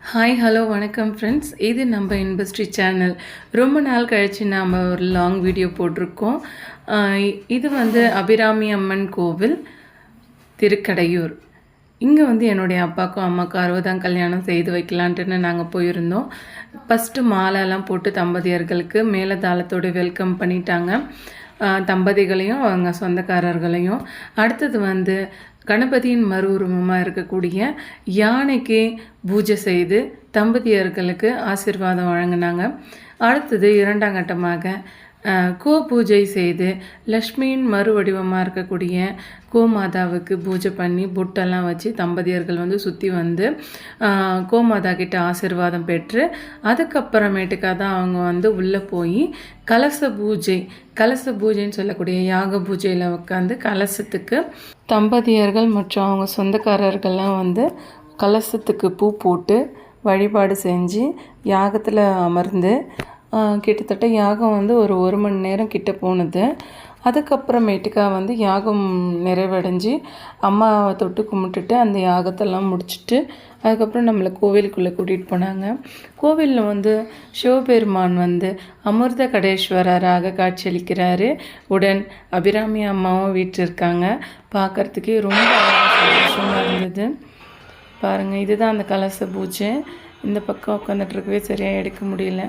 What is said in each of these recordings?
Hi hello வணக்கம் friends. இது நம்ம இண்டஸ்ட்ரி சேனல். ரொம்ப நாள் கழித்து நாம் ஒரு லாங் வீடியோ போட்டிருக்கோம். இது அபிராமி அம்மன் கோவில் திருக்கடையூர். இங்கே என்னுடைய அப்பாவுக்கும் அம்மாவுக்கும் 60ஆம் கல்யாணம் செய்து வைக்கலான்ட்டுன்னு நாங்கள் போயிருந்தோம். ஃபஸ்ட்டு மாலைலாம் போட்டு தம்பதியர்களுக்கு மேலதாளத்தோடு வெல்கம் பண்ணிட்டாங்க, தம்பதிகளையும் அவங்க சொந்தக்காரர்களையும். அடுத்தது கணபதியின் மறு உருவமாக இருக்கக்கூடிய யானைக்கு பூஜை செய்து தம்பதியர்களுக்கு ஆசீர்வாதம் வழங்கினாங்க. அடுத்தது 2ஆம் கட்டமாக கோ பூஜை செய்து லக்ஷ்மியின் மறு வடிவமாக இருக்கக்கூடிய கோமாதாவுக்கு பூஜை பண்ணி பொட்டெல்லாம் வச்சு தம்பதியர்கள் சுற்றி கோமாதா கிட்ட ஆசீர்வாதம் பெற்று அதுக்கப்புறமேட்டுக்காக தான் அவங்க உள்ளே போய் கலச பூஜைன்னு சொல்லக்கூடிய யாக பூஜையில் உட்காந்து கலசத்துக்கு தம்பதியர்கள் மற்றும் அவங்க சொந்தக்காரர்கள்லாம் கலசத்துக்கு பூ போட்டு வழிபாடு செஞ்சு யாகத்தில் அமர்ந்து கிட்டத்தட்ட யாகம் ஒரு மணி நேரம் கிட்ட போனது. அதுக்கப்புறமேட்டுக்கா யாகம் நிறைவடைஞ்சு அம்மாவை தொட்டு கும்பிட்டுட்டு அந்த யாகத்தெல்லாம் முடிச்சுட்டு அதுக்கப்புறம் நம்மளை கோவிலுக்குள்ளே கூட்டிகிட்டு போனாங்க. கோவிலில் சிவபெருமான் அமிர்த கடேஸ்வரராக காட்சியளிக்கிறாரு. உடன் அபிராமி அம்மாவும் வீட்டிருக்காங்க. பார்க்குறதுக்கே ரொம்ப சந்தோஷமாக இருந்தது. பாருங்கள், இதுதான் அந்த கலச பூஜை. இந்த பக்கம் உட்காந்துட்ருக்கவே சரியாக எடுக்க முடியல.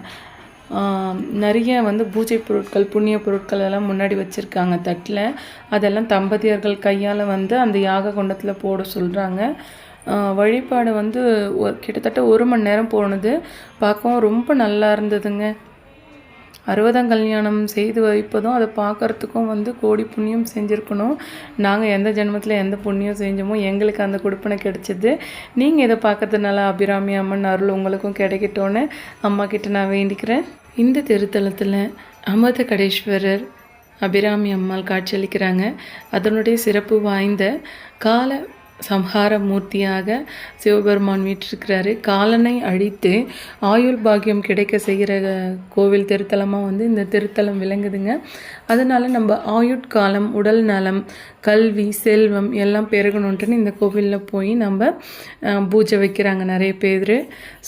நிறைய பூஜை பொருட்கள், புண்ணிய பொருட்கள் எல்லாம் முன்னாடி வச்சுருக்காங்க தட்டில். அதெல்லாம் தம்பதியர்கள் கையால் அந்த யாக குண்டத்தில் போட சொல்கிறாங்க. வழிபாடு கிட்டத்தட்ட 1 மணி நேரம் போனது. பார்க்கவும் ரொம்ப நல்லா இருந்ததுங்க. 60ஆம் கல்யாணம் செய்து வைப்பதும் அதை பார்க்குறதுக்கும் கோடி புண்ணியம் செஞ்சுருக்கணும். நாங்கள் எந்த ஜென்மத்தில் எந்த புண்ணியம் செஞ்சோமோ எங்களுக்கு அந்த கொடுப்பனை கிடைச்சிது. நீங்கள் இதை பார்க்கறதுனால அபிராமி அம்மன் அருள் உங்களுக்கும் கிடைக்கட்டும்னு அம்மா கிட்ட நான் வேண்டிக்கிறேன். இந்த திருத்தலத்தில் அமிர்த கடேஸ்வரர் அபிராமி அம்மாள் காட்சியளிக்கிறாங்க. அதனுடைய சிறப்பு வாய்ந்த கால சம்ஹார மூர்த்தியாக சிவபெருமான் வீற்றிருக்கிறாரு. காலனை அழித்து ஆயுள் பாக்கியம் கிடைக்க செய்கிற கோவில் திருத்தலமாக இந்த திருத்தலம் விளங்குதுங்க. அதனால் நம்ம ஆயுட்காலம், உடல் நலம், கல்வி, செல்வம் எல்லாம் பெருகணுன்ட்டுன்னு இந்த கோவிலில் போய் நம்ம பூஜை வைக்கிறாங்க நிறைய பேர்.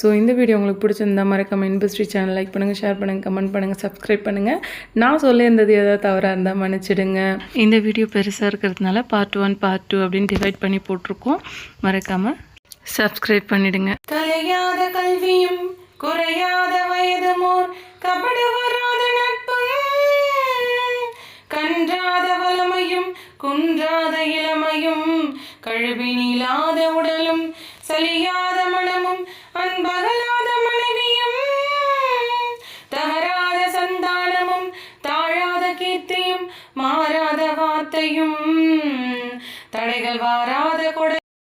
ஸோ இந்த வீடியோ உங்களுக்கு பிடிச்சிருந்தா மறக்காம இண்டஸ்ட்ரி சேனல் லைக் பண்ணுங்கள், ஷேர் பண்ணுங்கள், கமெண்ட் பண்ணுங்கள், சப்ஸ்கிரைப் பண்ணுங்கள். நான் சொல்லியிருந்தது ஏதாவது தவறாக இருந்தால் மன்னிச்சிடுங்க. இந்த வீடியோ பெருசாக இருக்கிறதுனால பார்ட் 1 பார்ட் 2 அப்படின்னு டிவைட் பண்ணி போட்டிருக்கோம். மறக்காமல் சப்ஸ்கிரைப் பண்ணிடுங்க. தலையாத கல்வியும் குறையாத வயதுமோர் கபடு வராத நட்பும் கன்றாத வளமையும் குன்றாத இளமையும் கழுவினிலாத உடலும் சலியாத மனமும் அன்பகலாத மனைவியும் தவறாத சந்தானமும் தாழாத கீர்த்தியும் மாறாத வார்த்தையும் தடைகள் வாராத கொடை